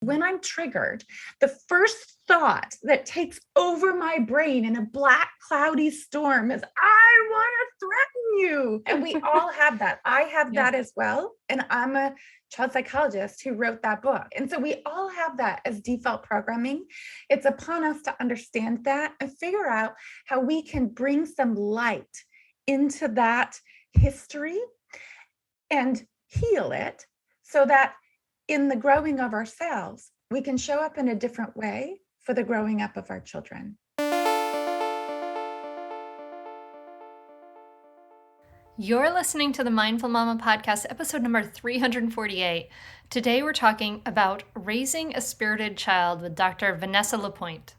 When I'm triggered, the first thought that takes over my brain in a black, cloudy storm is, I want to threaten you. And we all have that. I have that as well. And I'm a child psychologist who wrote that book. And so we all have that as default programming. It's upon us to understand that and figure out how we can bring some light into that history and heal it so that in the growing of ourselves, we can show up in a different way for the growing up of our children. You're listening to the Mindful Mama podcast, episode number 348. Today we're talking about raising a spirited child with Dr. Vanessa Lapointe.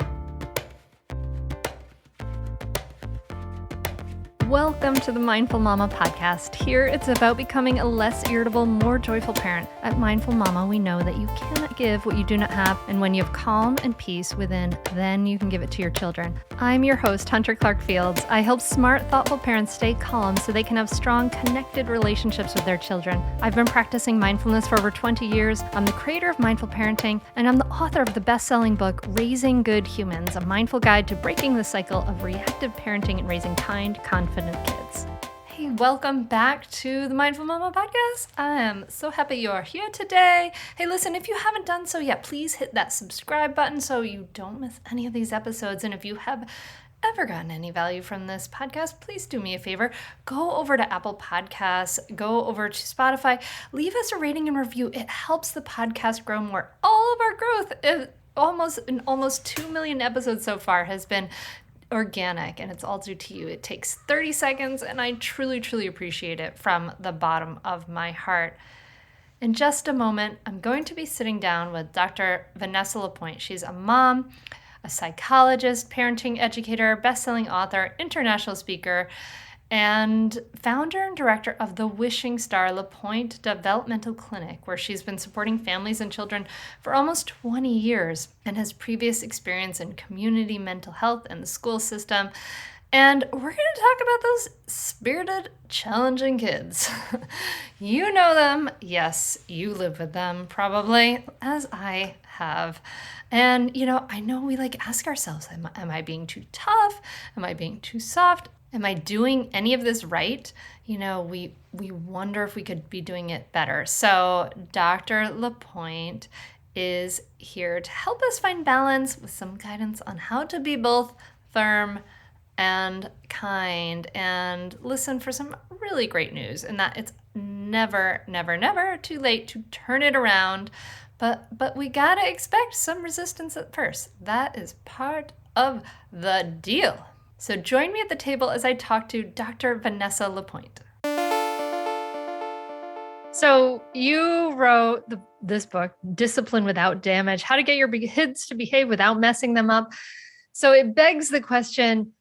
Welcome to the Mindful Mama podcast. Here it's about becoming a less irritable, more joyful parent. At Mindful Mama, we know that you cannot give what you do not have, and when you have calm and peace within, then you can give it to your children. I'm your host, Hunter Clark Fields. I help smart, thoughtful parents stay calm so they can have strong, connected relationships with their children. I've been practicing mindfulness for over 20 years. I'm the creator of Mindful Parenting, and I'm the author of the best-selling book, Raising Good Humans, a mindful guide to breaking the cycle of reactive parenting and raising kind, confident kids. Hey, welcome back to the Mindful Mama podcast. I am so happy you're here today. Hey, listen, if you haven't done so yet, please hit that subscribe button so you don't miss any of these episodes. And if you have ever gotten any value from this podcast, please do me a favor. Go over to Apple Podcasts, go over to Spotify, leave us a rating and review. It helps the podcast grow more. All of our growth, almost 2 million episodes so far, has been organic, and it's all due to you. It takes 30 seconds, and I truly, truly appreciate it from the bottom of my heart. In just a moment, I'm going to be sitting down with Dr. Vanessa Lapointe. She's a mom, a psychologist, parenting educator, best-selling author, international speaker, and founder and director of the Wishing Star Lapointe Developmental Clinic, where she's been supporting families and children for almost 20 years and has previous experience in community mental health and the school system. And we're going to talk about those spirited, challenging kids. You know them. Yes, you live with them probably, as I have. And, I know we ask ourselves, am I being too tough? Am I being too soft? Am I doing any of this right? We wonder if we could be doing it better. So Dr. Lapointe is here to help us find balance with some guidance on how to be both firm and kind, and listen for some really great news, and that it's never, never, never too late to turn it around. But we gotta expect some resistance at first. That is part of the deal. So join me at the table as I talk to Dr. Vanessa Lapointe. So you wrote this book, Discipline Without Damage, How to Get Your Kids to Behave Without Messing Them Up. So it begs the question,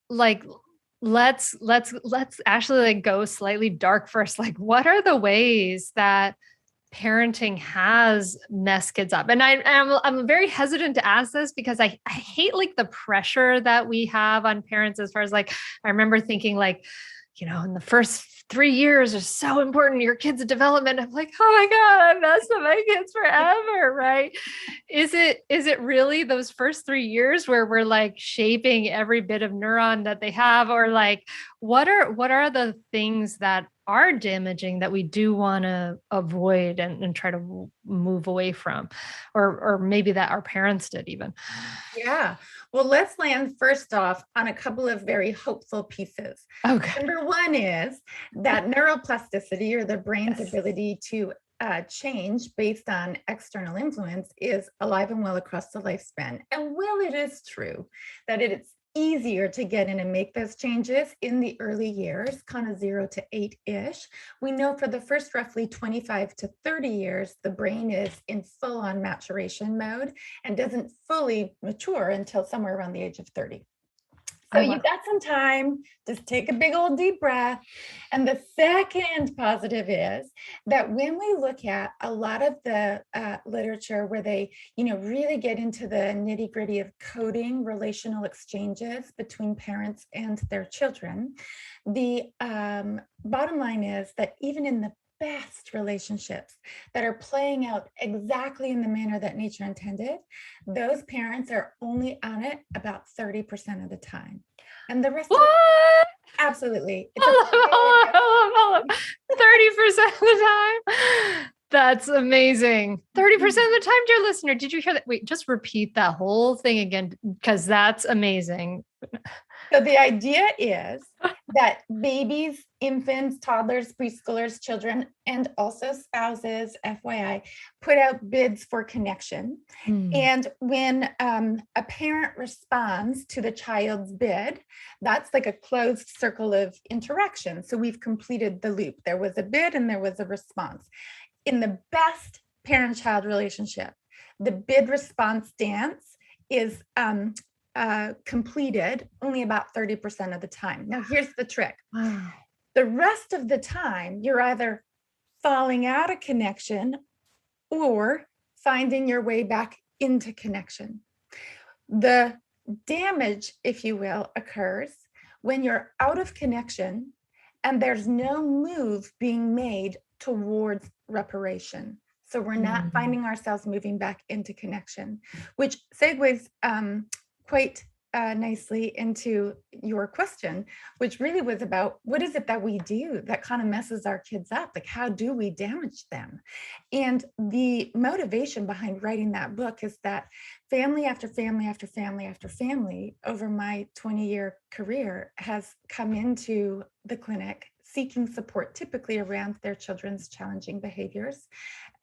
let's actually go slightly dark first. What are the ways that parenting has messed kids up? And I'm very hesitant to ask this because I hate the pressure that we have on parents, as far as I remember thinking in the first 3 years are so important to your kids' development. I'm like, oh my God, I messed up my kids forever, right? Is it really those first 3 years where we're shaping every bit of neuron that they have? Or what are the things that are damaging that we do want to avoid and try to move away from, or maybe that our parents did even? Yeah. Well, let's land first off on a couple of very hopeful pieces. Okay. Number one is that neuroplasticity, or the brain's ability to change based on external influence, is alive and well across the lifespan. And while it is true that it is easier to get in and make those changes in the early years, kind of 0 to 8-ish, we know for the first roughly 25 to 30 years, the brain is in full-on maturation mode and doesn't fully mature until somewhere around the age of 30. So you've got some time, just take a big old deep breath. And the second positive is that when we look at a lot of the literature where they, really get into the nitty gritty of coding relational exchanges between parents and their children, the bottom line is that even in the best relationships that are playing out exactly in the manner that nature intended, those parents are only on it about 30% of the time. And the rest of it, absolutely. It's hold up. 30% of the time. That's amazing. 30% of the time, dear listener. Did you hear that? Wait, just repeat that whole thing again, because that's amazing. So the idea is that babies, infants, toddlers, preschoolers, children, and also spouses, FYI, put out bids for connection. And when a parent responds to the child's bid, that's like a closed circle of interaction. So we've completed the loop. There was a bid and there was a response. In the best parent-child relationship, the bid response dance is completed only about 30% of the time. Now, here's the trick. Wow. The rest of the time, you're either falling out of connection or finding your way back into connection. The damage, if you will, occurs when you're out of connection and there's no move being made towards reparation. So we're not finding ourselves moving back into connection, which segues quite nicely into your question, which really was about what is it that we do that kind of messes our kids up? Like, how do we damage them? And the motivation behind writing that book is that family after family after family after family over my 20-year career has come into the clinic seeking support, typically around their children's challenging behaviors.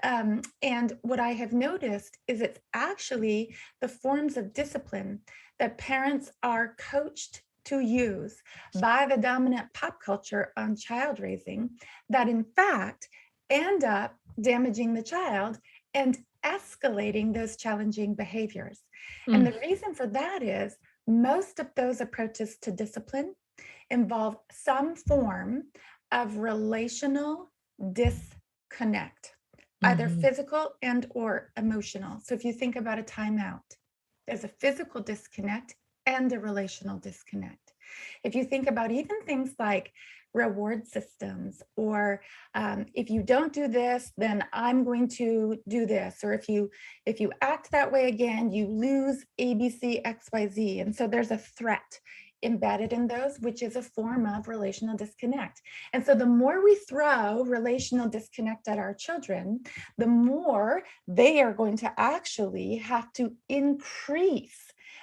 And what I have noticed is it's actually the forms of discipline that parents are coached to use by the dominant pop culture on child raising that in fact end up damaging the child and escalating those challenging behaviors. And the reason for that is most of those approaches to discipline involve some form of relational disconnect, either physical and or emotional. So if you think about a timeout, there's a physical disconnect and a relational disconnect. If you think about even things like reward systems, or if you don't do this, then I'm going to do this, or if you act that way again, you lose ABC, XYZ. And so there's a threat embedded in those, which is a form of relational disconnect. And so the more we throw relational disconnect at our children, the more they are going to actually have to increase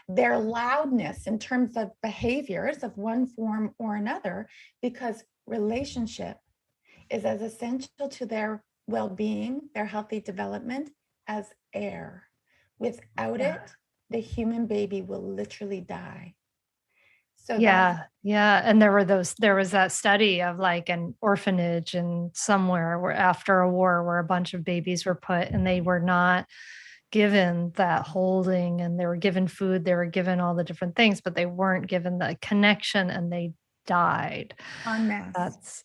their loudness in terms of behaviors of one form or another, because relationship is as essential to their well-being, their healthy development, as air. Without it, the human baby will literally die. So yeah. And there was that study of like an orphanage in somewhere where after a war where a bunch of babies were put and they were not given that holding, and they were given food, they were given all the different things, but they weren't given the connection and they died. en masse. That's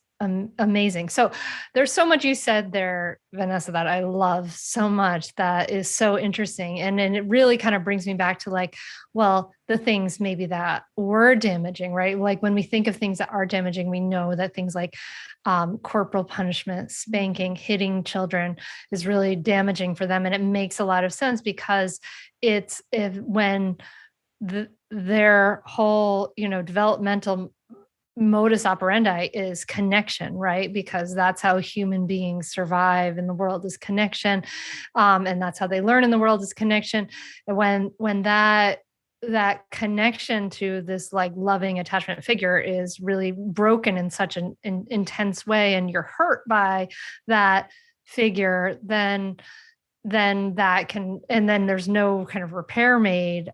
amazing. So there's so much you said there, Vanessa, that I love so much, that is so interesting. And it really kind of brings me back to like, well, the things maybe that were damaging, right? Like when we think of things that are damaging, we know that things like corporal punishment, spanking, hitting children is really damaging for them. And it makes a lot of sense because when their whole, developmental modus operandi is connection, right? Because that's how human beings survive in the world, is connection. And that's how they learn in the world, is connection. And when that connection to this like loving attachment figure is really broken in such an intense way, and you're hurt by that figure, then that can, and then there's no kind of repair made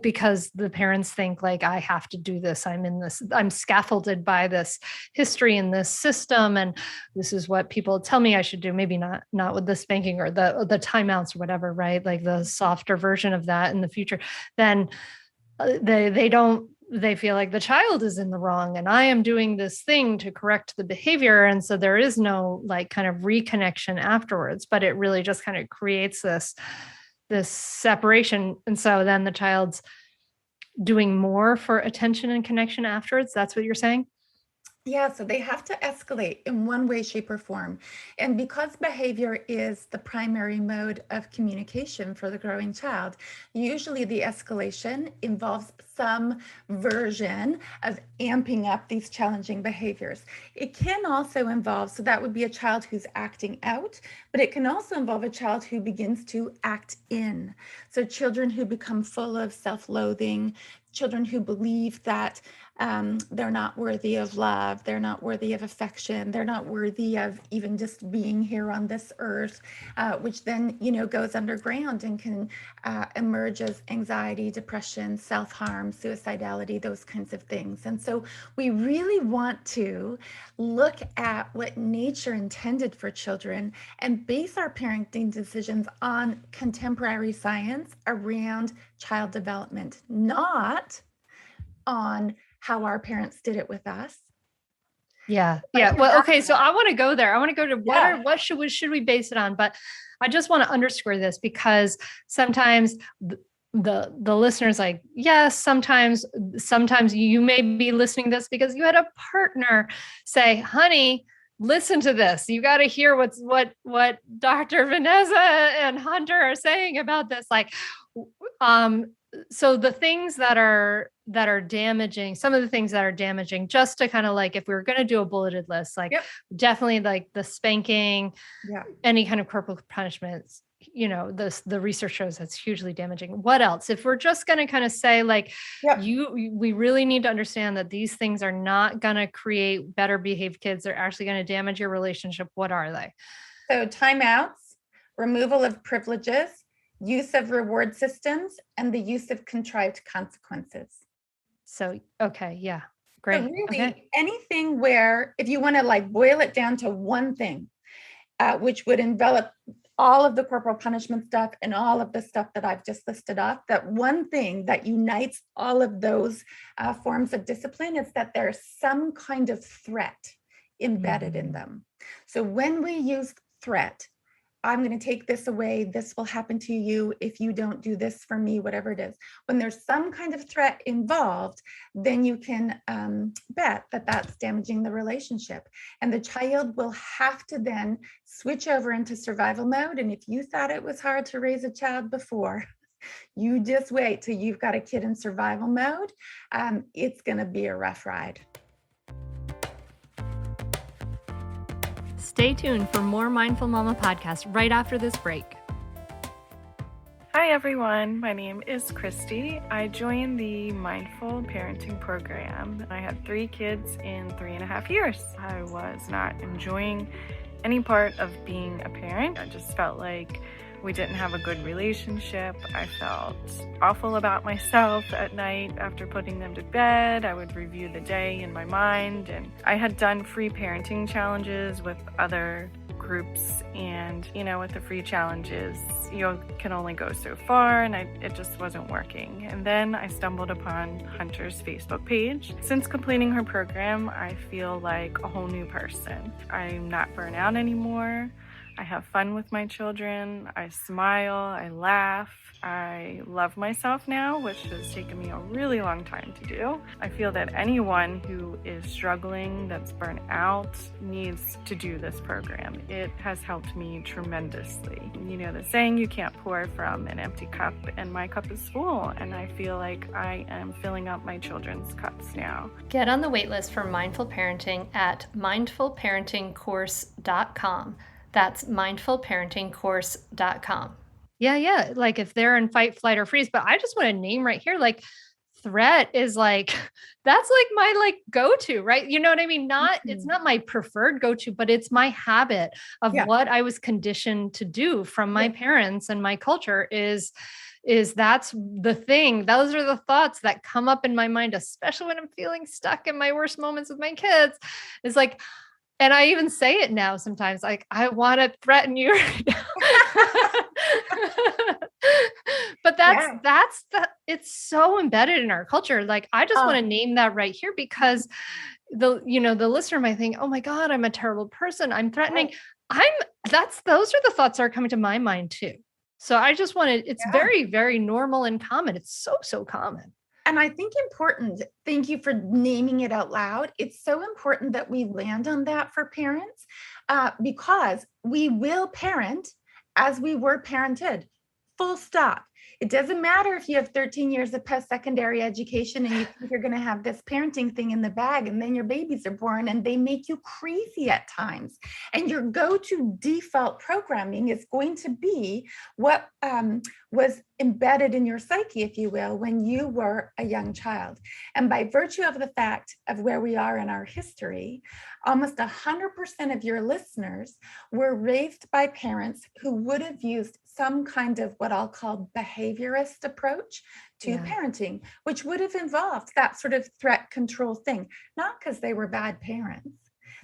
because the parents think like, I have to do this. I'm scaffolded by this history in this system. And this is what people tell me I should do. Maybe not with the spanking or the timeouts or whatever, right? Like the softer version of that in the future. Then they feel like the child is in the wrong and I am doing this thing to correct the behavior. And so there is no like kind of reconnection afterwards, but it really just kind of creates this separation. And so then the child's doing more for attention and connection afterwards. That's what you're saying? Yeah, so they have to escalate in one way, shape, or form. And because behavior is the primary mode of communication for the growing child, usually the escalation involves some version of amping up these challenging behaviors. It can also involve, so that would be a child who's acting out, but it can also involve a child who begins to act in. So children who become full of self-loathing, children who believe that they're not worthy of love, they're not worthy of affection, they're not worthy of even just being here on this earth, which then, goes underground and can emerge as anxiety, depression, self-harm, suicidality, those kinds of things. And so we really want to look at what nature intended for children and base our parenting decisions on contemporary science around child development, not on how our parents did it with us. Yeah. Well, okay. So I want to go there. I want to go to what should we base it on? But I just want to underscore this because sometimes the listeners like, yes, sometimes you may be listening to this because you had a partner say, honey, listen to this. You got to hear what Dr. Vanessa and Hunter are saying about this. Like, so the things that are damaging, some of the things that are damaging, just to kind of like, if we were going to do a bulleted list, like definitely like the spanking, any kind of corporal punishments, the research shows that's hugely damaging. What else? If we're just going to kind of say like, we really need to understand that these things are not going to create better behaved kids. They're actually going to damage your relationship. What are they? So timeouts, removal of privileges, use of reward systems, and the use of contrived consequences. So, okay. Yeah. Great. So really anything where, if you want to like boil it down to one thing, which would envelop all of the corporal punishment stuff and all of the stuff that I've just listed off, that one thing that unites all of those forms of discipline is that there's some kind of threat embedded in them. So when we use threat, I'm going to take this away, this will happen to you if you don't do this for me, whatever it is. When there's some kind of threat involved, then you can bet that that's damaging the relationship. And the child will have to then switch over into survival mode. And if you thought it was hard to raise a child before, you just wait till you've got a kid in survival mode. It's going to be a rough ride. Stay tuned for more Mindful Mama podcast right after this break. Hi everyone, my name is Christy. I joined the Mindful Parenting Program. I had 3 kids in 3.5 years. I was not enjoying any part of being a parent. I just felt like we didn't have a good relationship. I felt awful about myself at night after putting them to bed. I would review the day in my mind, and I had done free parenting challenges with other groups, and with the free challenges you can only go so far, and it just wasn't working. And then I stumbled upon Hunter's Facebook page. Since completing her program, I feel like a whole new person. I'm not burnt out anymore. I have fun with my children. I smile, I laugh. I love myself now, which has taken me a really long time to do. I feel that anyone who is struggling, that's burnt out, needs to do this program. It has helped me tremendously. The saying, you can't pour from an empty cup, and my cup is full, and I feel like I am filling up my children's cups now. Get on the waitlist for Mindful Parenting at mindfulparentingcourse.com. That's mindfulparentingcourse.com. Yeah. Like if they're in fight, flight, or freeze, but I just want to name right here, like threat is like, that's like my like go-to, right? You know what I mean? It's not my preferred go-to, but it's my habit of what I was conditioned to do from my parents and my culture is that's the thing. Those are the thoughts that come up in my mind, especially when I'm feeling stuck in my worst moments with my kids. It's like, and I even say it now sometimes, like, I want to threaten you right now. But it's so embedded in our culture. Like, I just want to name that right here because the listener might think, oh my God, I'm a terrible person. I'm threatening. Those are the thoughts that are coming to my mind too. So I just want to, it's very, very normal and common. It's so common. And I think important, thank you for naming it out loud. It's so important that we land on that for parents, because we will parent as we were parented, full stop. It doesn't matter if you have 13 years of post-secondary education and you think you're going to have this parenting thing in the bag, and then your babies are born and they make you crazy at times. And your go-to default programming is going to be what was embedded in your psyche, if you will, when you were a young child. And by virtue of the fact of where we are in our history, almost 100% of your listeners were raised by parents who would have used some kind of what I'll call behaviorist approach to parenting, which would have involved that sort of threat control thing, not because they were bad parents.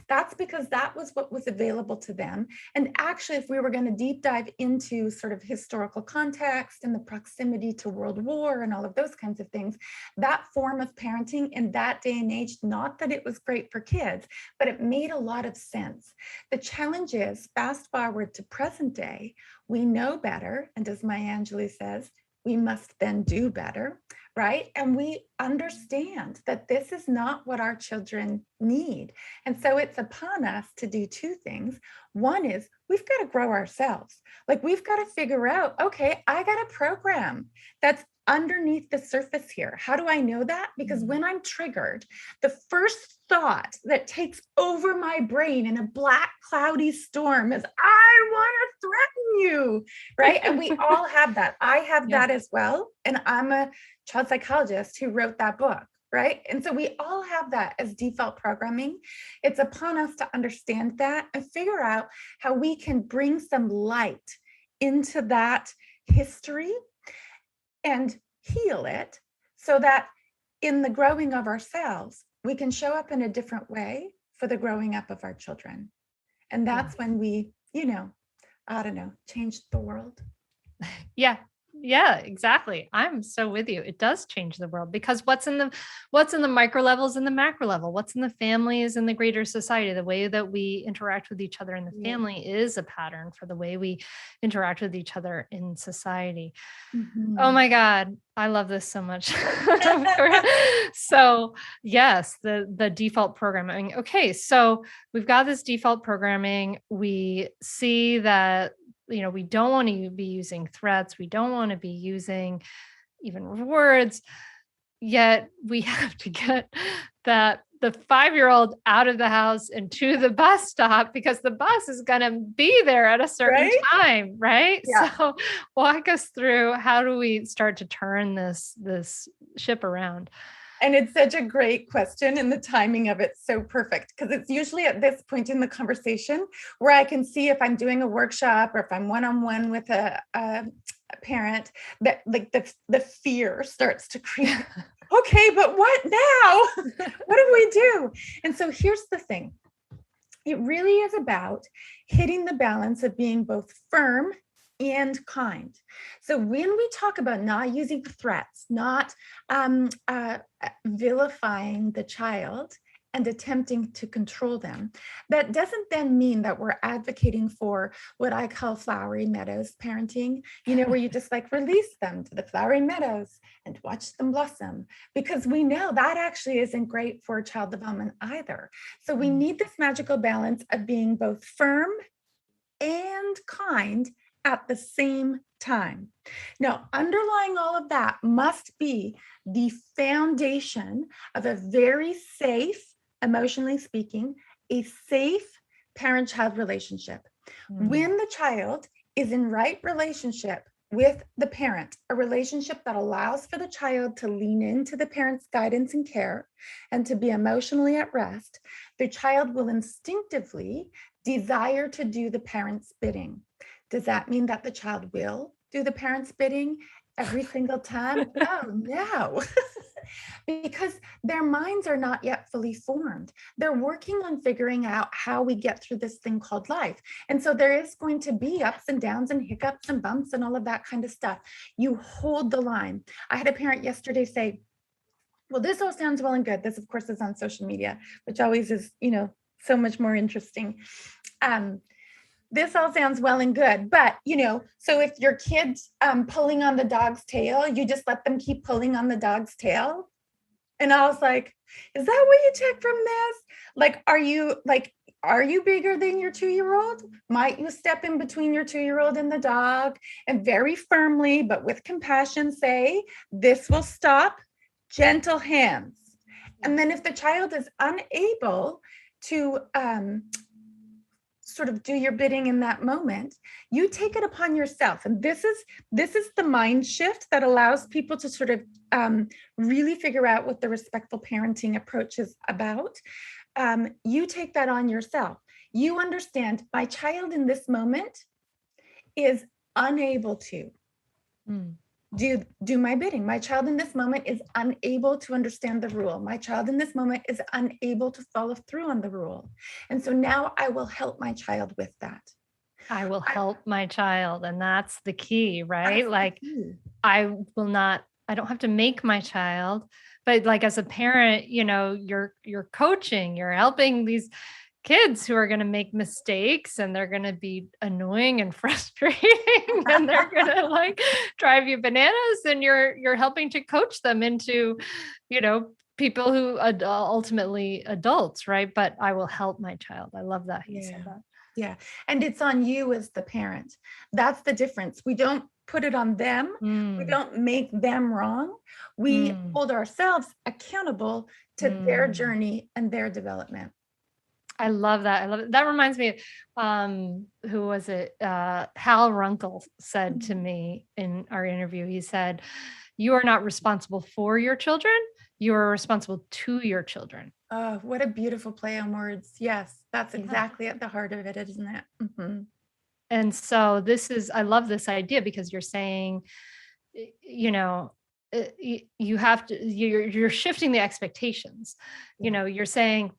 That's because that was what was available to them. And actually, if we were going to deep dive into sort of historical context and the proximity to World War and all of those kinds of things, that form of parenting in that day and age, not that it was great for kids, but it made a lot of sense. The challenge is, fast forward to present day, we know better. And as Maya Angelou says, we must then do better, right? And we understand that this is not what our children need. And so it's upon us to do two things. One is we've got to grow ourselves. Like, we've got to figure out, okay, I got a program that's underneath the surface here. How do I know that? Because when I'm triggered, the first thought that takes over my brain in a black, cloudy storm is, I want to threaten you, right? And we all have that. I have that as well. And I'm a child psychologist who wrote that book, right? And so we all have that as default programming. It's upon us to understand that and figure out how we can bring some light into that history and heal it, so that in the growing of ourselves, we can show up in a different way for the growing up of our children. And that's when we, I don't know, change the world. Yeah, exactly. I'm so with you. It does change the world, because what's in the micro levels and the macro level, what's in the family is in the greater society. The way that we interact with each other in the family is a pattern for the way we interact with each other in society. Oh my God. I love this so much. So yes, the default programming. Okay. So we've got this default programming. We see that, we don't want to be using threats. We don't want to be using even rewards. Yet we have to get the 5-year-old out of the house and to the bus stop, because the bus is going to be there at a certain time, right? Yeah. So walk us through, how do we start to turn this ship around? And it's such a great question, and the timing of it's so perfect, because it's usually at this point in the conversation where I can see, if I'm doing a workshop or if I'm one-on-one with a parent, that like the fear starts to creep. Okay, but what now? What do we do? And so here's the thing. It really is about hitting the balance of being both firm and kind. So when we talk about not using threats, not vilifying the child and attempting to control them, that doesn't then mean that we're advocating for what I call flowery meadows parenting, where you just like release them to the flowery meadows and watch them blossom, because we know that actually isn't great for child development either. So we need this magical balance of being both firm and kind at the same time. Now, underlying all of that must be the foundation of a very safe, emotionally speaking, a safe parent-child relationship. When the child is in right relationship with the parent, a relationship that allows for the child to lean into the parent's guidance and care and to be emotionally at rest, the child will instinctively desire to do the parent's bidding. Does that mean that the child will do the parent's bidding every single time? Oh, no. Because their minds are not yet fully formed. They're working on figuring out how we get through this thing called life. And so there is going to be ups and downs and hiccups and bumps and all of that kind of stuff. You hold the line. I had a parent yesterday say, well, this all sounds well and good. This, of course, is on social media, which always is, so much more interesting. this all sounds well and good, but so if your kid's pulling on the dog's tail, you just let them keep pulling on the dog's tail. And I was like, is that what you took from this? Like, are you bigger than your 2-year-old? Might you step in between your 2-year-old and the dog and very firmly, but with compassion, say, this will stop, gentle hands. And then if the child is unable to sort of do your bidding in that moment, you take it upon yourself. And this is the mind shift that allows people to sort of really figure out what the respectful parenting approach is about. You take that on yourself. You understand my child in this moment is unable to do my bidding. My child in this moment is unable to understand the rule. My child in this moment is unable to follow through on the rule. And so now I will help my child with that. I will help my child. And that's the key, right? Like I don't have to make my child, but like as a parent, you're coaching, you're helping these kids who are going to make mistakes and they're going to be annoying and frustrating and they're going to like drive you bananas, and you're helping to coach them into, people who ultimately adults, right? But I will help my child. I love that he said that. Yeah. And it's on you as the parent. That's the difference. We don't put it on them. We don't make them wrong. We hold ourselves accountable to their journey and their development. I love that. I love it. That reminds me, who was it? Hal Runkle said to me in our interview, he said, you are not responsible for your children. You are responsible to your children. Oh, what a beautiful play on words. Yes, that's exactly at the heart of it, isn't it? Mm-hmm. And so I love this idea because you're saying, you have to, you're shifting the expectations. You're saying,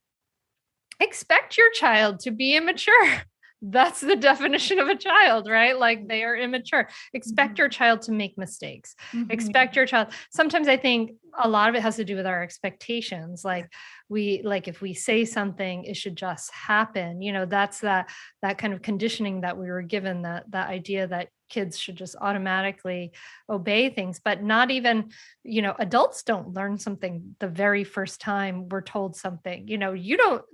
expect your child to be immature. That's the definition of a child, right? Like they are immature. Expect your child to make mistakes. Expect your child. Sometimes I think a lot of it has to do with our expectations. Like if we say something, it should just happen. That's that kind of conditioning that we were given, that idea that kids should just automatically obey things, but not even, adults don't learn something the very first time we're told something. You don't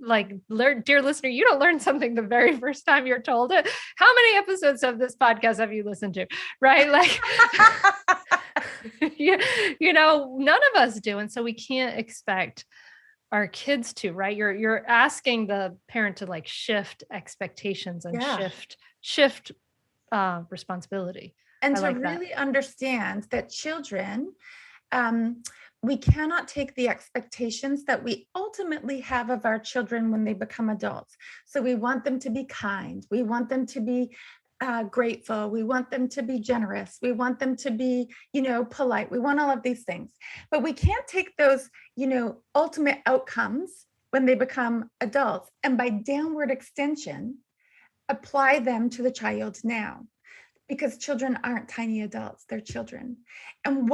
learn, dear listener, you don't learn something the very first time you're told it. How many episodes of this podcast have you listened to? Right? Like, none of us do. And so we can't expect our kids to, right? You're asking the parent to like shift expectations and shift responsibility. And to really understand that children, we cannot take the expectations that we ultimately have of our children when they become adults. So we want them to be kind. We want them to be grateful. We want them to be generous. We want them to be, polite. We want all of these things, but we can't take those, ultimate outcomes when they become adults and by downward extension, apply them to the child now, because children aren't tiny adults, they're children. And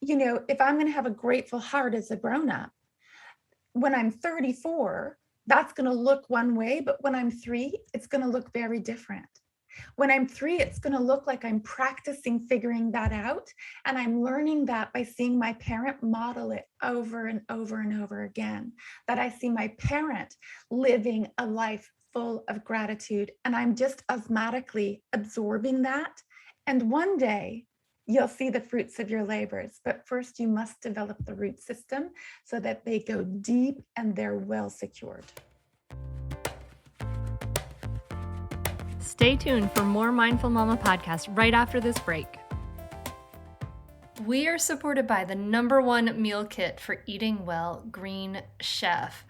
if I'm going to have a grateful heart as a grown-up, when I'm 34, that's going to look one way, but when I'm 3, it's going to look very different. When I'm 3, it's going to look like I'm practicing figuring that out. And I'm learning that by seeing my parent model it over and over and over again, that I see my parent living a life full of gratitude, and I'm just osmotically absorbing that. And one day you'll see the fruits of your labors. But first you must develop the root system so that they go deep and they're well secured. Stay tuned for more Mindful Mama podcast right after this break. We are supported by the #1 meal kit for eating well, Green Chef.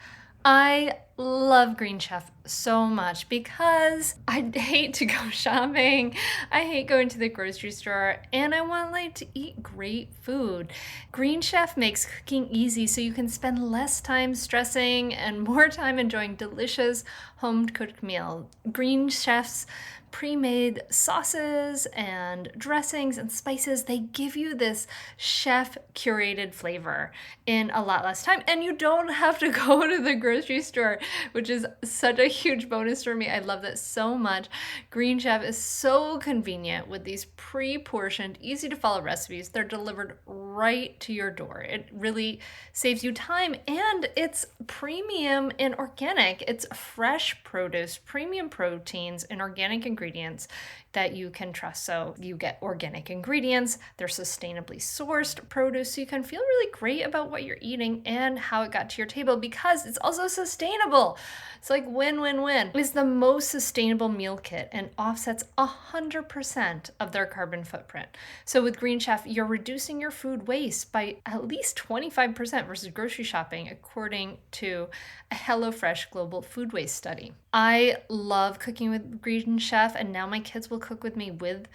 I love Green Chef so much because I hate to go shopping. I hate going to the grocery store, and I want to eat great food. Green Chef makes cooking easy so you can spend less time stressing and more time enjoying delicious home-cooked meals. Green Chef's pre-made sauces and dressings and spices. They give you this chef curated flavor in a lot less time. And you don't have to go to the grocery store, which is such a huge bonus for me. I love that so much. Green Chef is so convenient with these pre-portioned, easy to follow recipes. They're delivered right to your door. It really saves you time, and it's premium and organic. It's fresh produce, premium proteins, and organic ingredients that you can trust. So you get organic ingredients, they're sustainably sourced produce, so you can feel really great about what you're eating and how it got to your table, because it's also sustainable. It's like win-win-win. It's the most sustainable meal kit and offsets 100% of their carbon footprint. So with Green Chef, you're reducing your food waste by at least 25% versus grocery shopping, according to a HelloFresh global food waste study. I love cooking with Green Chef, and now my kids will cook with me with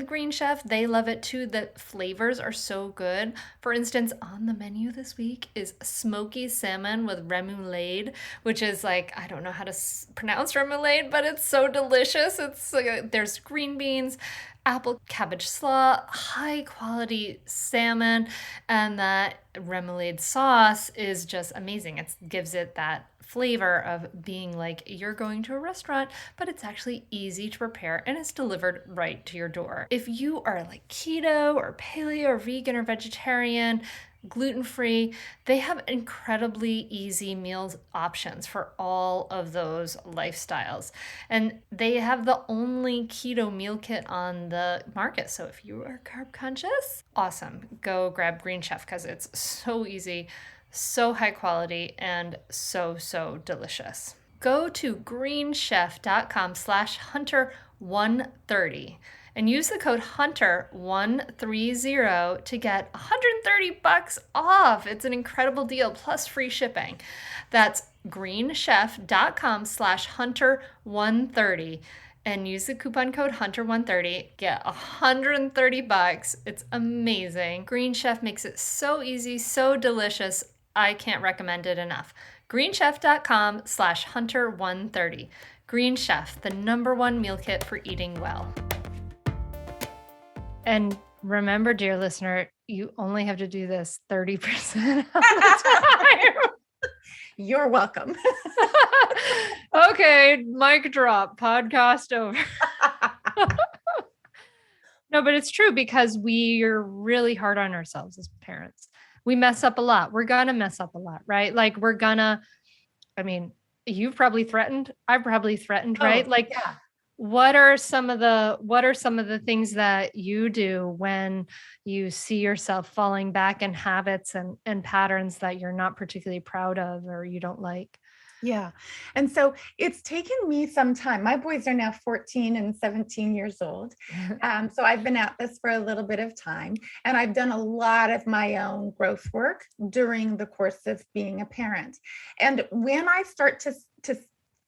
Green Chef. They love it too. The flavors are so good. For instance, on the menu this week is smoky salmon with remoulade, which is like, I don't know how to pronounce remoulade, but it's so delicious. It's like, there's green beans, apple cabbage slaw, high quality salmon, and that remoulade sauce is just amazing. It gives it that flavor of being like you're going to a restaurant, but it's actually easy to prepare and it's delivered right to your door. If you are like keto or paleo or vegan or vegetarian, gluten-free, they have incredibly easy meals options for all of those lifestyles. And they have the only keto meal kit on the market. So if you are carb conscious, awesome. Go grab Green Chef because it's so easy, so high quality, and so delicious. Go to greenchef.com/hunter130 and use the code HUNTER130 to get $130 off. It's an incredible deal, plus free shipping. That's greenchef.com/hunter130 and use the coupon code HUNTER130. Get $130. It's amazing. Green Chef makes it so easy, so delicious. I can't recommend it enough. greenchef.com/hunter130. Green Chef, the #1 meal kit for eating well. And remember, dear listener, you only have to do this 30% of the time. You're welcome. Okay, mic drop, podcast over. No, but it's true, because we're really hard on ourselves as parents. We mess up a lot. We're going to mess up a lot, right? Like you've probably threatened, I've probably threatened, right? Yeah. What are some of the things that you do when you see yourself falling back in habits and patterns that you're not particularly proud of or you don't like? Yeah. And so it's taken me some time. My boys are now 14 and 17 years old. So I've been at this for a little bit of time, and I've done a lot of my own growth work during the course of being a parent. And when I start to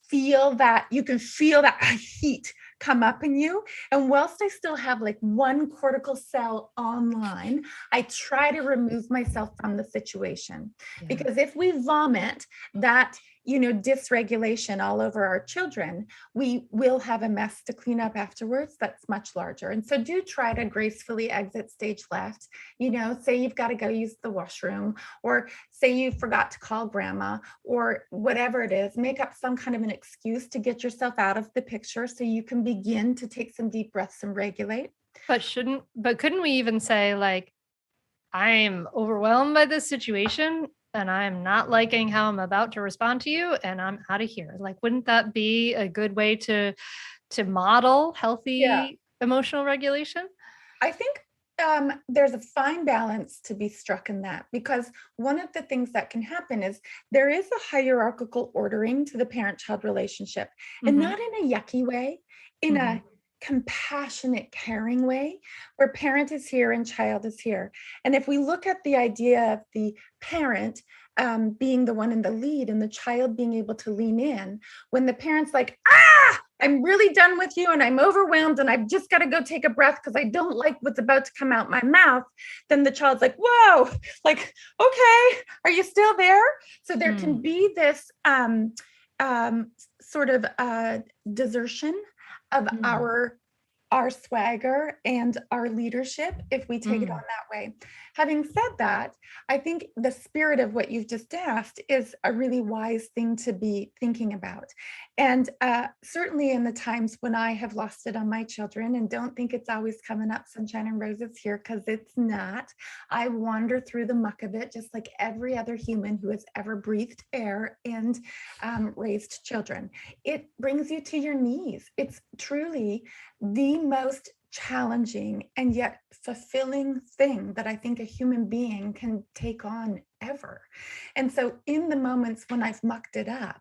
feel that, you can feel that heat come up in you. And whilst I still have like one cortical cell online, I try to remove myself from the situation. Yeah. Because if we vomit that, dysregulation all over our children, we will have a mess to clean up afterwards that's much larger. And so do try to gracefully exit stage left. Say you've got to go use the washroom, or say you forgot to call grandma, or whatever it is, make up some kind of an excuse to get yourself out of the picture so you can begin to take some deep breaths and regulate. But couldn't we even say, like, I'm overwhelmed by this situation and I'm not liking how I'm about to respond to you, and I'm out of here? Like, wouldn't that be a good way to model healthy emotional regulation? I think there's a fine balance to be struck in that, because one of the things that can happen is there is a hierarchical ordering to the parent-child relationship, and not in a yucky way, in a compassionate, caring way, where parent is here and child is here. And if we look at the idea of the parent being the one in the lead and the child being able to lean in, when the parent's like, I'm really done with you and I'm overwhelmed and I've just got to go take a breath because I don't like what's about to come out my mouth, then the child's like, whoa, like, okay, are you still there? So there can be this sort of desertion of Mm. our swagger and our leadership if we take it on that way. Having said that, I think the spirit of what you've just asked is a really wise thing to be thinking about. And certainly in the times when I have lost it on my children, and don't think it's always coming up sunshine and roses here, because it's not. I wander through the muck of it just like every other human who has ever breathed air and raised children. It brings you to your knees. It's truly the most challenging and yet fulfilling thing that I think a human being can take on ever. And so in the moments when I've mucked it up,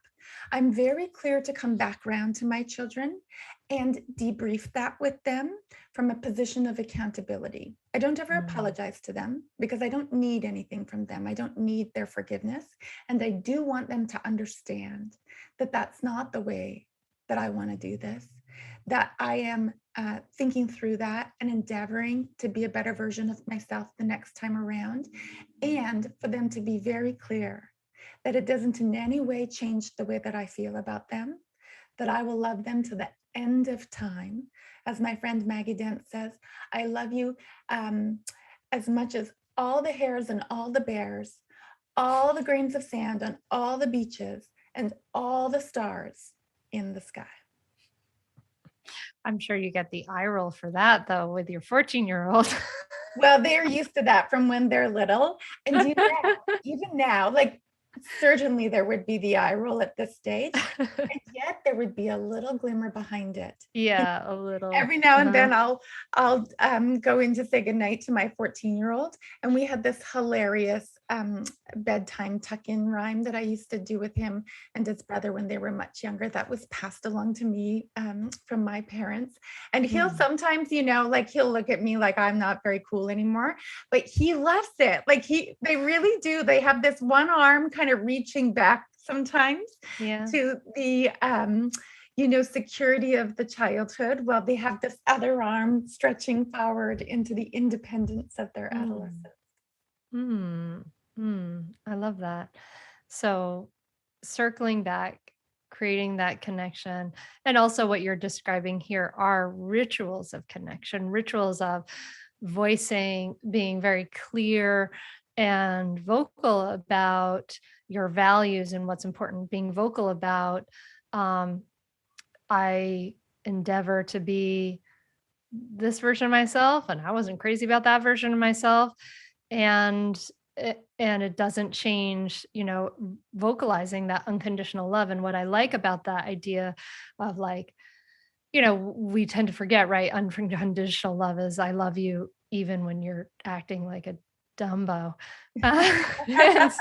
I'm very clear to come back around to my children and debrief that with them from a position of accountability. I don't ever apologize to them because I don't need anything from them. I don't need their forgiveness. And I do want them to understand that that's not the way that I want to do this, that I am thinking through that and endeavoring to be a better version of myself the next time around, and for them to be very clear that it doesn't in any way change the way that I feel about them, that I will love them to the end of time. As my friend Maggie Dent says, I love you as much as all the hares and all the bears, all the grains of sand on all the beaches, and all the stars in the sky. I'm sure you get the eye roll for that, though, with your 14-year-old. Well, they're used to that from when they're little. And even now, like, certainly there would be the eye roll at this stage, and yet there would be a little glimmer behind it. Yeah, a little. Every now and then I'll go in to say goodnight to my 14-year-old, and we had this hilarious bedtime tuck-in rhyme that I used to do with him and his brother when they were much younger, that was passed along to me from my parents. And he'll sometimes, like, he'll look at me like I'm not very cool anymore, but he loves it. Like, they really do. They have this one arm kind of reaching back sometimes to the security of the childhood, while they have this other arm stretching forward into the independence of their adolescence. I love that. So circling back, creating that connection, and also what you're describing here are rituals of connection, rituals of voicing, being very clear and vocal about your values and what's important, being vocal about, I endeavor to be this version of myself, and I wasn't crazy about that version of myself. And it doesn't change, vocalizing that unconditional love. And what I like about that idea of, like, we tend to forget, right? Unconditional love is I love you even when you're acting like a Dumbo. And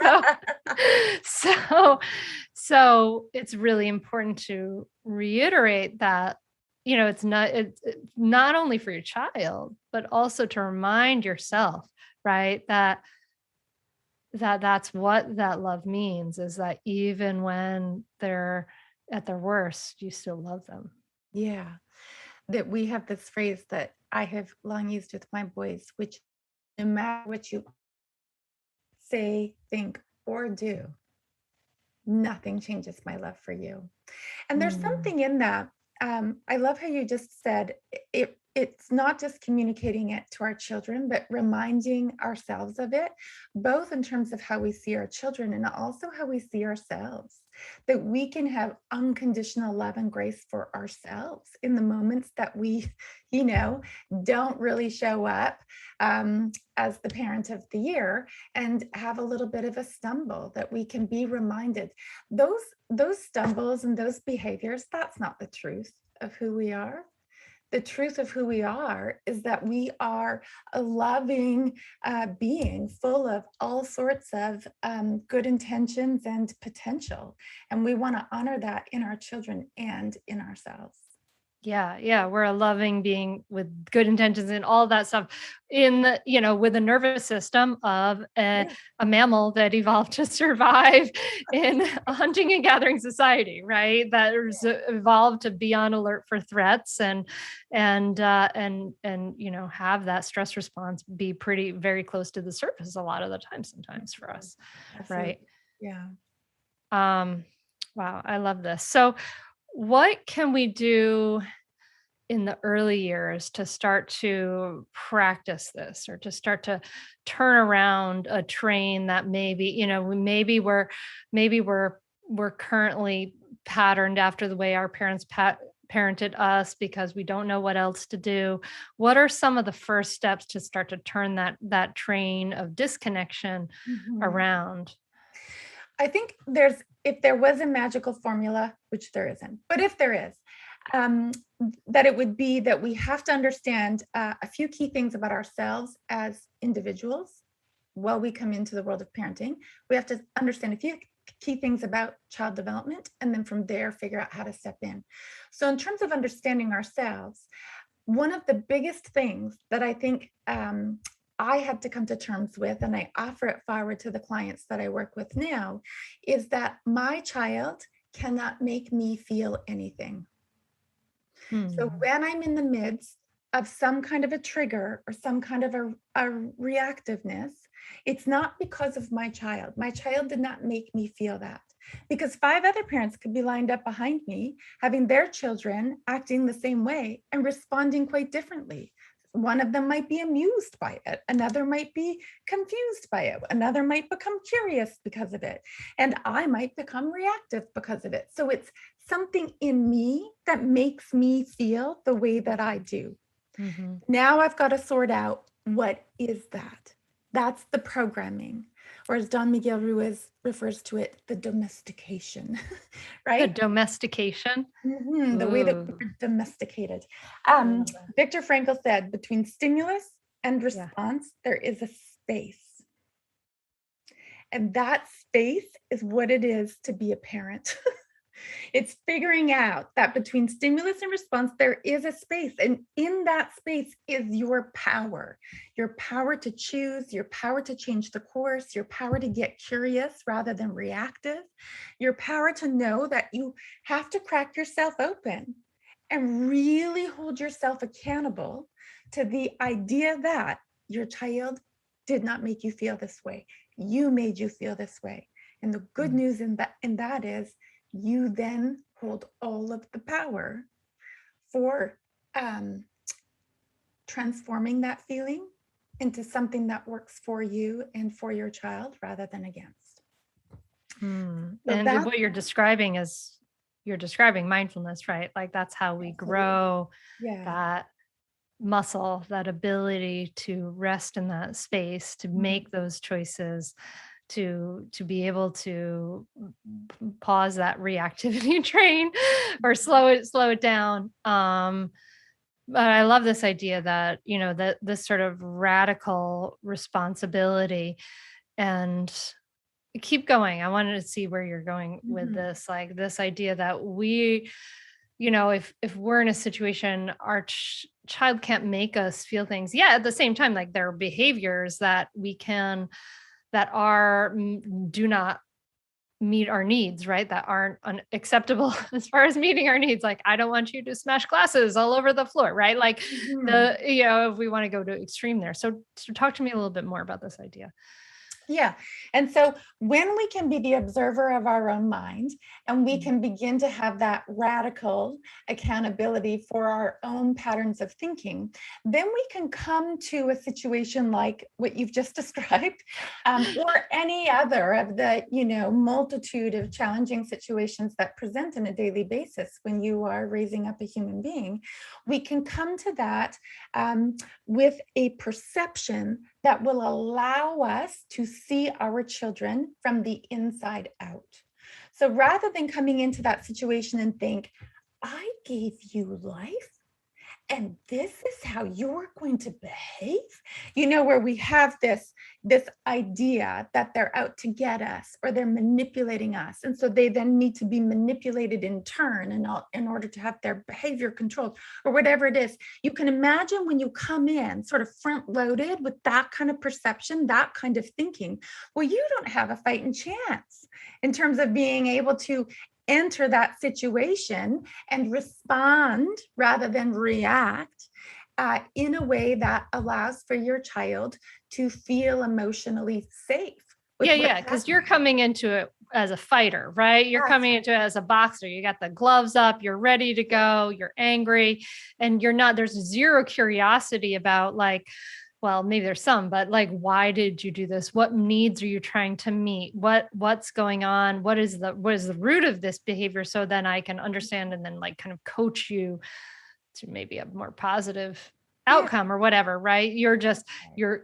so it's really important to reiterate that, it's not only for your child, but also to remind yourself, right? That's what that love means, is that even when they're at their worst, you still love them. Yeah. That we have this phrase that I have long used with my boys, which no matter what you say, think, or do, nothing changes my love for you. And there's something in that. I love how you just said it's not just communicating it to our children, but reminding ourselves of it, both in terms of how we see our children and also how we see ourselves, that we can have unconditional love and grace for ourselves in the moments that we, don't really show up as the parent of the year and have a little bit of a stumble, that we can be reminded those stumbles and those behaviors, that's not the truth of who we are. The truth of who we are is that we are a loving being full of all sorts of good intentions and potential. And we want to honor that in our children and in ourselves. Yeah. We're a loving being with good intentions and all that stuff with a nervous system of a mammal that evolved to survive in a hunting and gathering society, right? That was evolved to be on alert for threats and have that stress response be very close to the surface a lot of the time, sometimes for us. Absolutely. Right. Yeah. Wow. I love this. So what can we do in the early years to start to practice this, or to start to turn around a train that maybe, maybe we're currently patterned after the way our parents parented us because we don't know what else to do? What are some of the first steps to start to turn that train of disconnection Mhm. around? I think if there was a magical formula, which there isn't, but if there is, um, that it would be that we have to understand a few key things about ourselves as individuals while we come into the world of parenting. We have to understand a few key things about child development, and then from there, figure out how to step in. So, in terms of understanding ourselves, one of the biggest things that I think I had to come to terms with, and I offer it forward to the clients that I work with now, is that my child cannot make me feel anything. So Hmm. when I'm in the midst of some kind of a trigger or some kind of a reactiveness, it's not because of my child. My child did not make me feel that, because 5 other parents could be lined up behind me, having their children acting the same way and responding quite differently. One of them might be amused by it, another might be confused by it, another might become curious because of it, and I might become reactive because of it. So it's something in me that makes me feel the way that I do. Mm-hmm. Now I've got to sort out, what is that? That's the programming, or as Don Miguel Ruiz refers to it, the domestication, The right? domestication. The way that Ooh, we're domesticated. I love that. Viktor Frankl said, between stimulus and Yeah. response, there is a space. And that space is what it is to be a parent. It's figuring out that between stimulus and response, there is a space. And in that space is your power to choose, your power to change the course, your power to get curious rather than reactive, your power to know that you have to crack yourself open and really hold yourself accountable to the idea that your child did not make you feel this way. You made you feel this way. And the good news in that is, you then hold all of the power for transforming that feeling into something that works for you and for your child rather than against. Hmm. So And what you're describing mindfulness, right? Like that's how we grow yeah. that muscle, that ability to rest in that space, to make those choices, to be able to pause that reactivity train or slow it down. But I love this idea that, that this sort of radical responsibility. And keep going. I wanted to see where you're going with this, like this idea that we, if we're in a situation, our child can't make us feel things. Yeah, at the same time, like there are behaviors that do not meet our needs, right? That aren't acceptable as far as meeting our needs. Like, I don't want you to smash glasses all over the floor, right? Like if we want to go to extreme there. So talk to me a little bit more about this idea. Yeah. And so when we can be the observer of our own mind, and we can begin to have that radical accountability for our own patterns of thinking, then we can come to a situation like what you've just described, or any other of the, multitude of challenging situations that present on a daily basis when you are raising up a human being. We can come to that with a perception that will allow us to see our children from the inside out. So rather than coming into that situation and think, I gave you life, and this is how you're going to behave, where we have this idea that they're out to get us or they're manipulating us, and so they then need to be manipulated in turn in order to have their behavior controlled or whatever it is. You can imagine when you come in sort of front loaded with that kind of perception, that kind of thinking, well, you don't have a fighting chance in terms of being able to enter that situation and respond rather than react in a way that allows for your child to feel emotionally safe. Yeah, because you're coming into it as a fighter, right? You're coming into it as a boxer. You got the gloves up, you're ready to go, you're angry, and there's zero curiosity about like, well, maybe there's some, but like, why did you do this? What needs are you trying to meet? What's going on? What is the root of this behavior? So then I can understand and then like kind of coach you to maybe a more positive outcome or whatever, right? You're just, if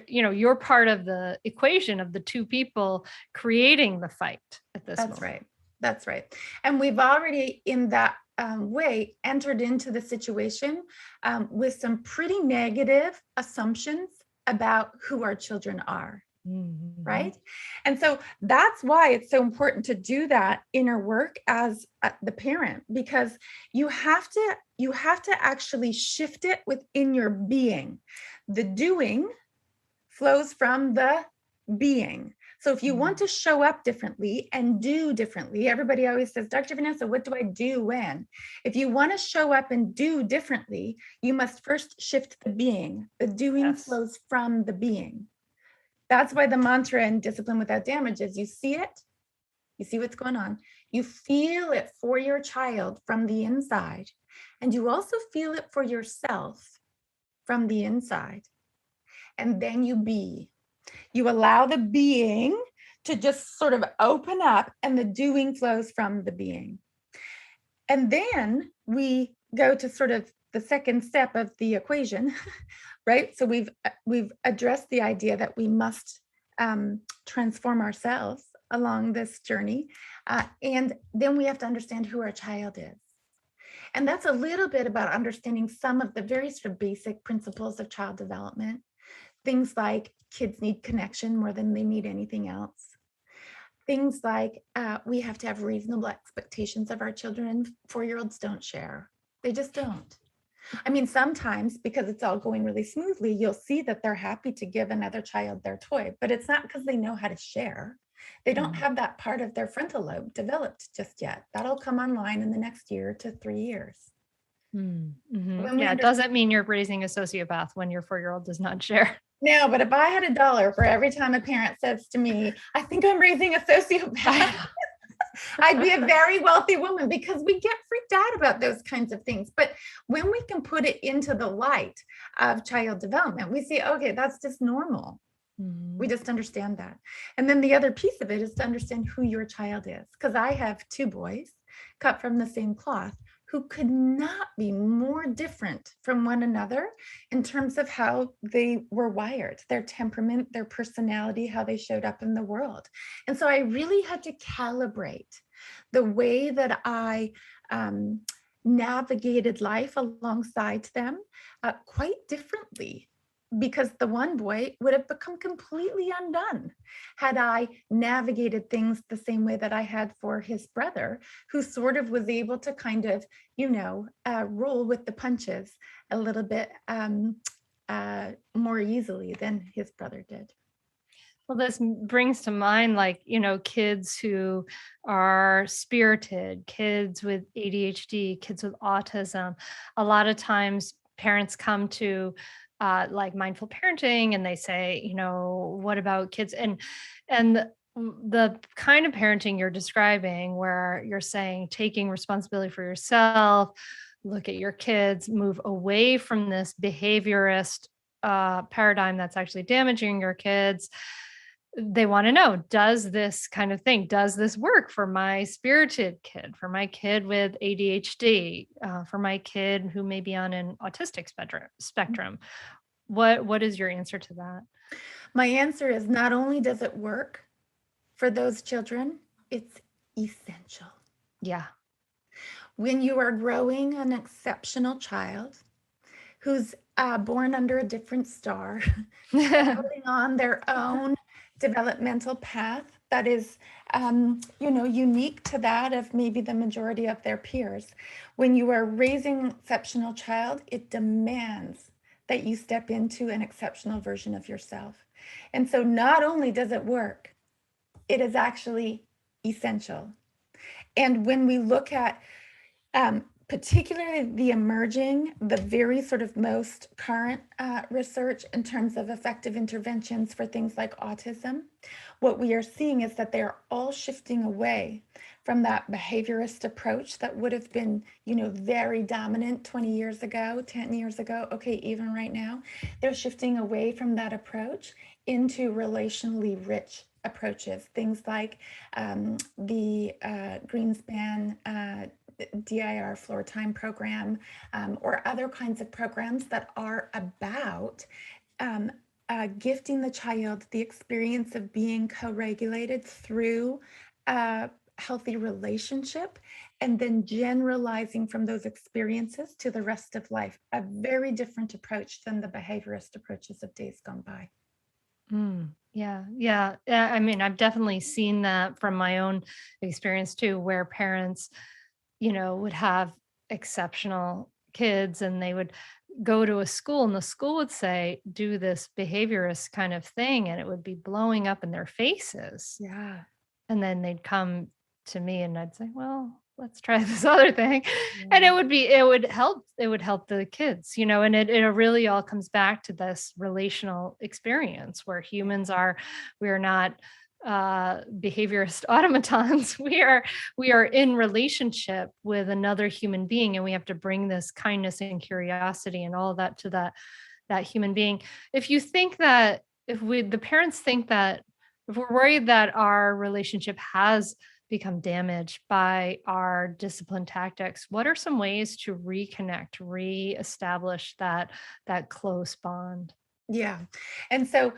you're part of the equation of the two people creating the fight at this moment. That's right. And we've already in that way entered into the situation with some pretty negative assumptions about who our children are. Mm-hmm. Right. And so that's why it's so important to do that inner work as the parent, because you have to actually shift it within your being. The doing flows from the being. So if you want to show up differently and do differently, everybody always says, Dr. Vanessa, what do I do when? If you want to show up and do differently, you must first shift the being. The doing flows from the being. That's why the mantra in Discipline Without Damage is you see it, you see what's going on, you feel it for your child from the inside, and you also feel it for yourself from the inside. And then you be. You allow the being to just sort of open up, and the doing flows from the being. And then we go to sort of the second step of the equation, right? So we've addressed the idea that we must transform ourselves along this journey. And then we have to understand who our child is. And that's a little bit about understanding some of the very sort of basic principles of child development. Things like kids need connection more than they need anything else. Things like we have to have reasonable expectations of our children, and 4-year-olds don't share. They just don't. I mean, sometimes because it's all going really smoothly, you'll see that they're happy to give another child their toy, but it's not because they know how to share. They don't have that part of their frontal lobe developed just yet. That'll come online in the next year to 3 years. Mm-hmm. Yeah, it doesn't mean you're raising a sociopath when your 4-year-old does not share. No, but if I had $1 for every time a parent says to me, I think I'm raising a sociopath, I'd be a very wealthy woman, because we get freaked out about those kinds of things. But when we can put it into the light of child development, we see, okay, that's just normal. Mm-hmm. We just understand that. And then the other piece of it is to understand who your child is. Because I have 2 boys cut from the same cloth who could not be more different from one another in terms of how they were wired, their temperament, their personality, how they showed up in the world. And so I really had to calibrate the way that I navigated life alongside them quite differently, because the one boy would have become completely undone had I navigated things the same way that I had for his brother, who sort of was able to kind of, roll with the punches a little bit more easily than his brother did. Well, this brings to mind, like, kids who are spirited, kids with ADHD, kids with autism. A lot of times parents come to like mindful parenting and they say, what about kids? And the kind of parenting you're describing, where you're saying taking responsibility for yourself, look at your kids, move away from this behaviorist paradigm that's actually damaging your kids. They want to know, does this kind of thing, does this work for my spirited kid, for my kid with ADHD, for my kid who may be on an autistic spectrum? What is your answer to that? My answer is, not only does it work for those children, it's essential. Yeah. When you are growing an exceptional child who's born under a different star, putting on their own developmental path that is, unique to that of maybe the majority of their peers. When you are raising an exceptional child, it demands that you step into an exceptional version of yourself. And so not only does it work, it is actually essential. And when we look at particularly the very sort of most current research in terms of effective interventions for things like autism, what we are seeing is that they're all shifting away from that behaviorist approach that would have been, very dominant 20 years ago, 10 years ago, okay, even right now. They're shifting away from that approach into relationally rich approaches, things like the Greenspan DIR floor time program, or other kinds of programs that are about gifting the child the experience of being co-regulated through a healthy relationship, and then generalizing from those experiences to the rest of life. A very different approach than the behaviorist approaches of days gone by. Yeah. I mean, I've definitely seen that from my own experience too, where parents, would have exceptional kids and they would go to a school and the school would say, do this behaviorist kind of thing, and it would be blowing up in their faces. Yeah. And then they'd come to me and I'd say, well, let's try this other thing. And it would help the kids, and it really all comes back to this relational experience where we are not behaviorist automatons. We are in relationship with another human being, and we have to bring this kindness and curiosity and all of that to that human being. If you think that the parents think that if we're worried that our relationship has become damaged by our discipline tactics, what are some ways to reconnect, reestablish that close bond? Yeah. And so,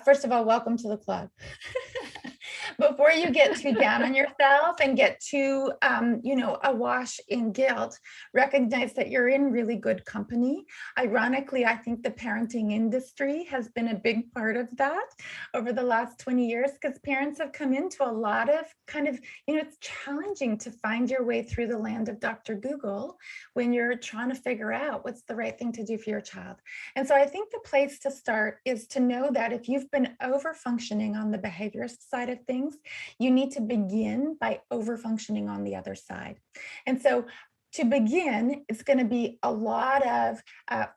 first of all, welcome to the club. Before you get too down on yourself and get too, awash in guilt, recognize that you're in really good company. Ironically, I think the parenting industry has been a big part of that over the last 20 years, because parents have come into a lot of kind of, it's challenging to find your way through the land of Dr. Google when you're trying to figure out what's the right thing to do for your child. And so I think the place to start is to know that if you've been over functioning on the behaviorist side of things, you need to begin by over functioning on the other side. And so to begin, it's going to be a lot of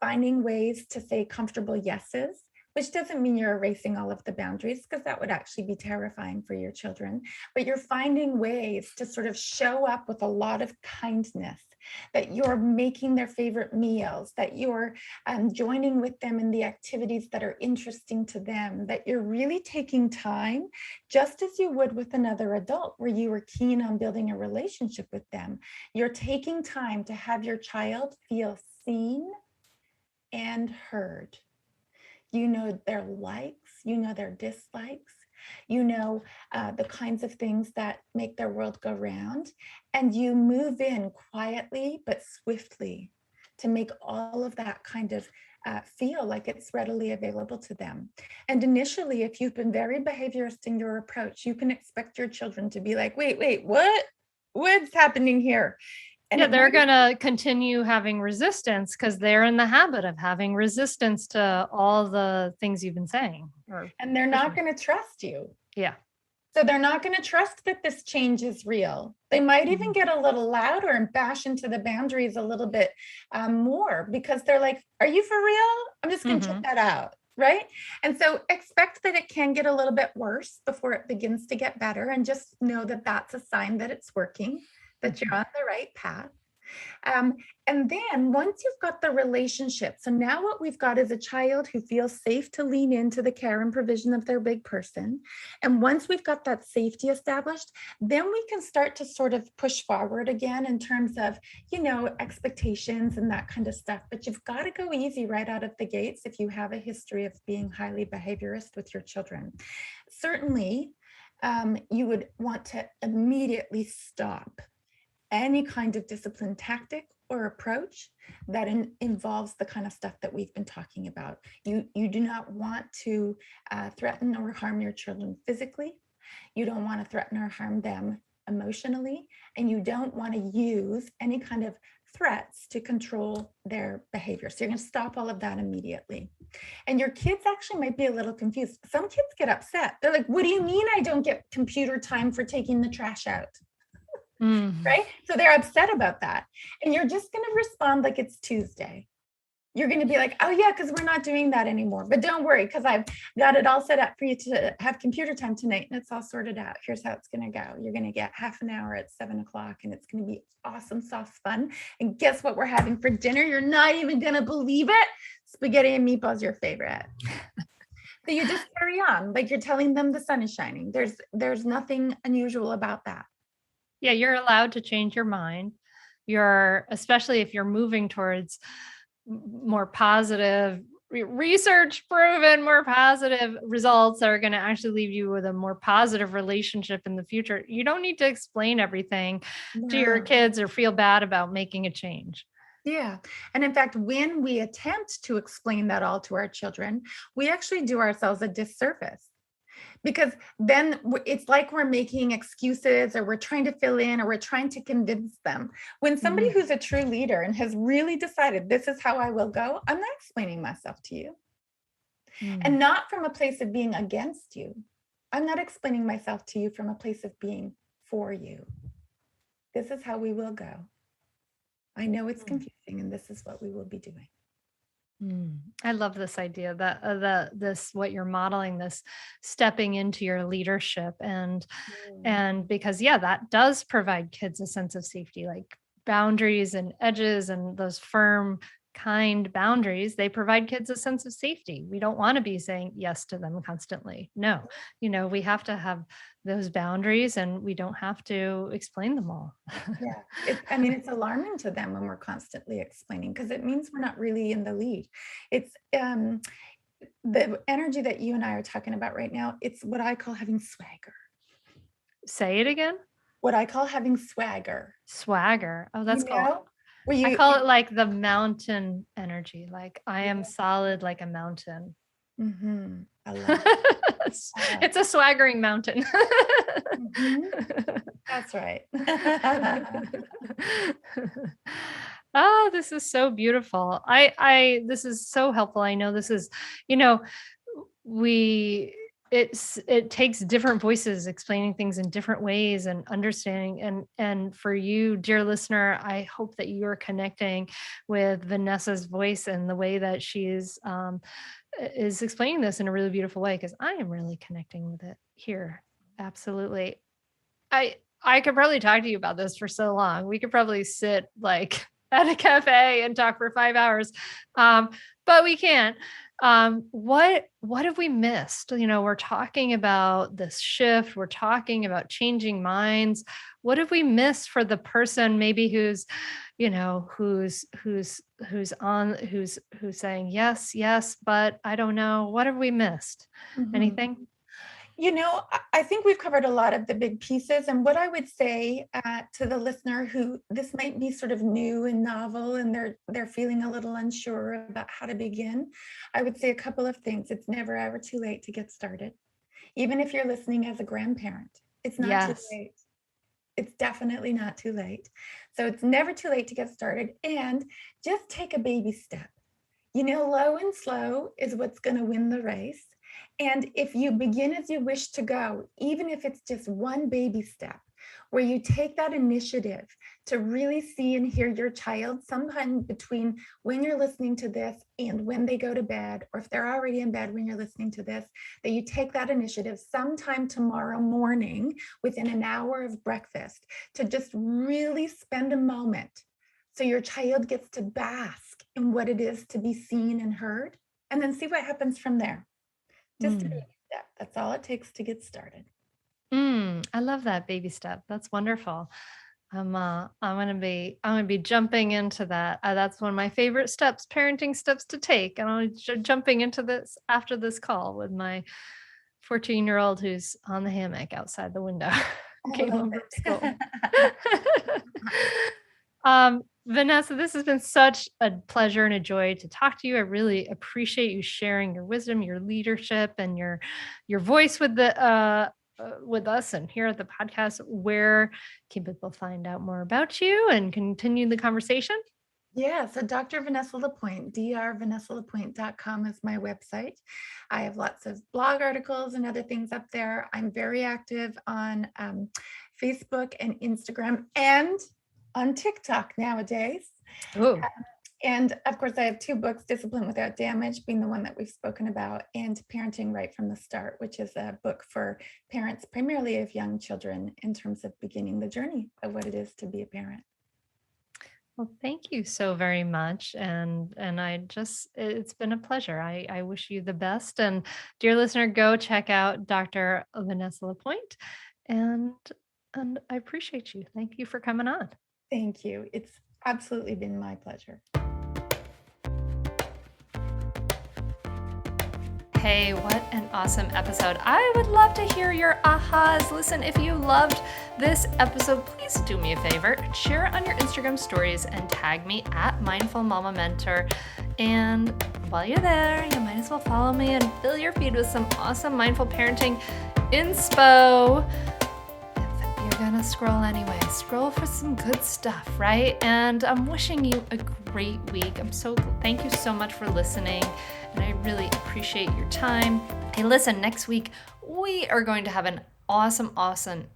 finding ways to say comfortable yeses, which doesn't mean you're erasing all of the boundaries, because that would actually be terrifying for your children. But you're finding ways to sort of show up with a lot of kindness, that you're making their favorite meals, that you're joining with them in the activities that are interesting to them, that you're really taking time, just as you would with another adult, where you were keen on building a relationship with them. You're taking time to have your child feel seen and heard. You know their likes, you know their dislikes, the kinds of things that make their world go round, and you move in quietly but swiftly to make all of that kind of feel like it's readily available to them. And initially, if you've been very behaviorist in your approach, you can expect your children to be like, wait, what's happening here? And they're going to continue having resistance because they're in the habit of having resistance to all the things you've been saying. And they're not going to trust you. Yeah. So they're not going to trust that this change is real. They might even get a little louder and bash into the boundaries a little bit more, because they're like, are you for real? I'm just going to check that out. Right. And so expect that it can get a little bit worse before it begins to get better. And just know that that's a sign that it's working, that you're on the right path. And then once you've got the relationship, so now what we've got is a child who feels safe to lean into the care and provision of their big person. And once we've got that safety established, then we can start to sort of push forward again in terms of, expectations and that kind of stuff. But you've got to go easy right out of the gates if you have a history of being highly behaviorist with your children. Certainly, you would want to immediately stop any kind of discipline tactic or approach that involves the kind of stuff that we've been talking about. You do not want to threaten or harm your children physically. You don't want to threaten or harm them emotionally, and you don't want to use any kind of threats to control their behavior. So you're going to stop all of that immediately. And your kids actually might be a little confused. Some kids get upset. They're like, what do you mean I don't get computer time for taking the trash out? right? So they're upset about that. And you're just going to respond like it's Tuesday. You're going to be like, oh yeah, because we're not doing that anymore. But don't worry, because I've got it all set up for you to have computer time tonight and it's all sorted out. Here's how it's going to go. You're going to get half an hour at 7:00 and it's going to be awesome, soft fun. And guess what we're having for dinner? You're not even going to believe it. Spaghetti and meatballs, your favorite. So you just carry on like you're telling them the sun is shining. There's nothing unusual about that. Yeah, you're allowed to change your mind. Especially if you're moving towards more positive, research proven, more positive results that are going to actually leave you with a more positive relationship in the future. You don't need to explain everything to your kids or feel bad about making a change. Yeah. And in fact, when we attempt to explain that all to our children, we actually do ourselves a disservice. Because then it's like we're making excuses or we're trying to fill in or we're trying to convince them. When somebody who's a true leader and has really decided this is how I will go, I'm not explaining myself to you. And not from a place of being against you. I'm not explaining myself to you from a place of being for you. This is how we will go. I know it's confusing and this is what we will be doing. I love this idea that this what you're modeling, this stepping into your leadership and because that does provide kids a sense of safety, like boundaries and edges and those firm, kind boundaries. They provide kids a sense of safety. We don't want to be saying yes to them constantly. No, we have to have those boundaries and we don't have to explain them all. Yeah. It's alarming to them when we're constantly explaining because it means we're not really in the lead. It's the energy that you and I are talking about right now. It's what I call having swagger. Say it again. What I call having swagger. Swagger. Oh, that's cool. I call it like the mountain energy. Like I am solid like a mountain. I love it. It's a swaggering mountain. That's right. Oh, this is so beautiful. This is so helpful. I know this is, it takes different voices explaining things in different ways and understanding. And for you, dear listener, I hope that you are connecting with Vanessa's voice and the way that she is explaining this in a really beautiful way, because I am really connecting with it here. Absolutely. I could probably talk to you about this for so long. We could probably sit like at a cafe and talk for 5 hours. But we can't. What have we missed? We're talking about this shift. We're talking about changing minds. What have we missed for the person maybe who's saying yes, but I don't know. What have we missed? Anything? I think we've covered a lot of the big pieces. And what I would say to the listener who this might be sort of new and novel and they're feeling a little unsure about how to begin, I would say a couple of things. It's never ever too late to get started. Even if you're listening as a grandparent, it's not too late. It's definitely not too late. So it's never too late to get started and just take a baby step. Low and slow is what's going to win the race. And if you begin as you wish to go, even if it's just one baby step, where you take that initiative to really see and hear your child sometime between when you're listening to this and when they go to bed, or if they're already in bed when you're listening to this, that you take that initiative sometime tomorrow morning within an hour of breakfast to just really spend a moment so your child gets to bask in what it is to be seen and heard, and then see what happens from there. Just a baby step. That's all it takes to get started. I love that baby step. That's wonderful. I'm gonna be jumping into that. That's one of my favorite steps, parenting steps to take. And I'm jumping into this after this call with my 14-year-old who's on the hammock outside the window. Came home from school. Vanessa, this has been such a pleasure and a joy to talk to you. I really appreciate you sharing your wisdom, your leadership, and your voice with us and here at the podcast. Where can people find out more about you and continue the conversation? Yeah, so Dr. Vanessa Lapointe, drvanessalapointe.com is my website. I have lots of blog articles and other things up there. I'm very active on Facebook and Instagram and on TikTok nowadays. Ooh. And of course, I have 2 books, Discipline Without Damage being the one that we've spoken about, and Parenting Right from the Start, which is a book for parents, primarily of young children, in terms of beginning the journey of what it is to be a parent. Well, thank you so very much. And it's been a pleasure. I wish you the best. And dear listener, go check out Dr. Vanessa Lapointe. And and I appreciate you. Thank you for coming on. Thank you. It's absolutely been my pleasure. Hey, what an awesome episode. I would love to hear your ahas. Listen, if you loved this episode, please do me a favor. Share it on your Instagram stories and tag me at Mindful Mama Mentor. And while you're there, you might as well follow me and fill your feed with some awesome mindful parenting inspo. If you're gonna scroll anyway, scroll for some good stuff, right? And I'm wishing you a great week. Thank you so much for listening. And I really appreciate your time. Hey, listen, next week we are going to have an awesome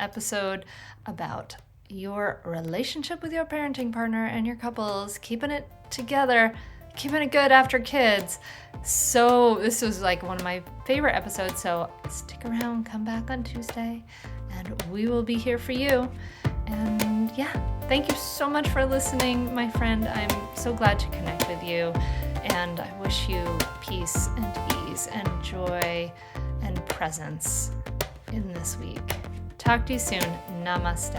episode about your relationship with your parenting partner and your couples, keeping it together, keeping it good after kids. So this was like one of my favorite episodes. So stick around, come back on Tuesday, and we will be here for you. And yeah, thank you so much for listening, my friend. I'm so glad to connect with you. And I wish you peace and ease and joy and presence in this week. Talk to you soon. Namaste.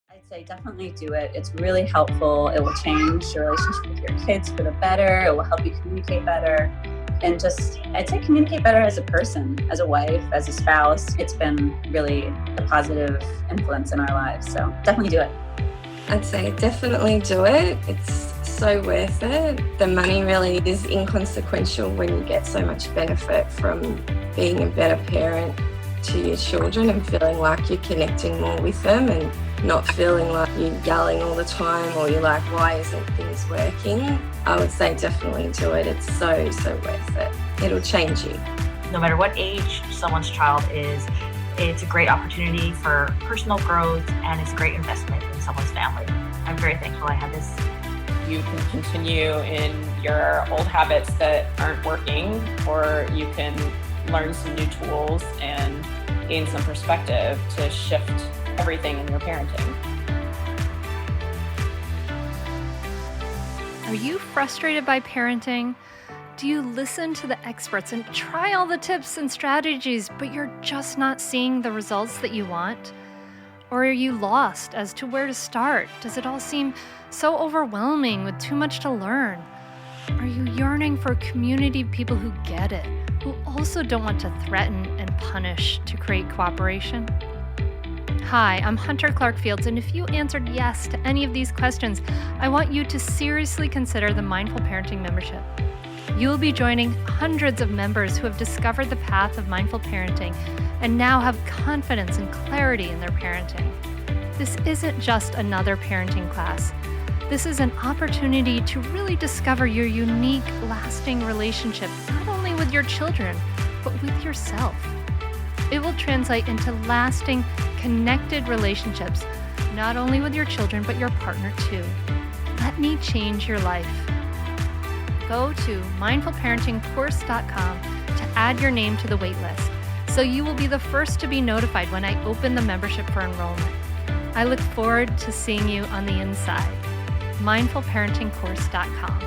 I'd say definitely do it. It's really helpful. It will change your relationship with your kids for the better. It will help you communicate better. And just, I'd say communicate better as a person, as a wife, as a spouse. It's been really a positive influence in our lives. So definitely do it. I'd say definitely do it. It's so worth it. The money really is inconsequential when you get so much benefit from being a better parent to your children and feeling like you're connecting more with them and not feeling like you're yelling all the time or you're like, why isn't things working? I would say definitely do it. It's so worth it. It'll change you. No matter what age someone's child is, it's a great opportunity for personal growth and it's a great investment in someone's family. I'm very thankful I had this. You can continue in your old habits that aren't working, or you can learn some new tools and gain some perspective to shift everything in your parenting. Are you frustrated by parenting? Do you listen to the experts and try all the tips and strategies, but you're just not seeing the results that you want? Or are you lost as to where to start? Does it all seem so overwhelming with too much to learn? Are you yearning for a community of people who get it, who also don't want to threaten and punish to create cooperation? Hi, I'm Hunter Clark-Fields, and if you answered yes to any of these questions, I want you to seriously consider the Mindful Parenting membership. You will be joining hundreds of members who have discovered the path of mindful parenting and now have confidence and clarity in their parenting. This isn't just another parenting class. This is an opportunity to really discover your unique, lasting relationship, not only with your children, but with yourself. It will translate into lasting, connected relationships, not only with your children, but your partner too. Let me change your life. Go to mindfulparentingcourse.com to add your name to the waitlist, so you will be the first to be notified when I open the membership for enrollment. I look forward to seeing you on the inside. mindfulparentingcourse.com.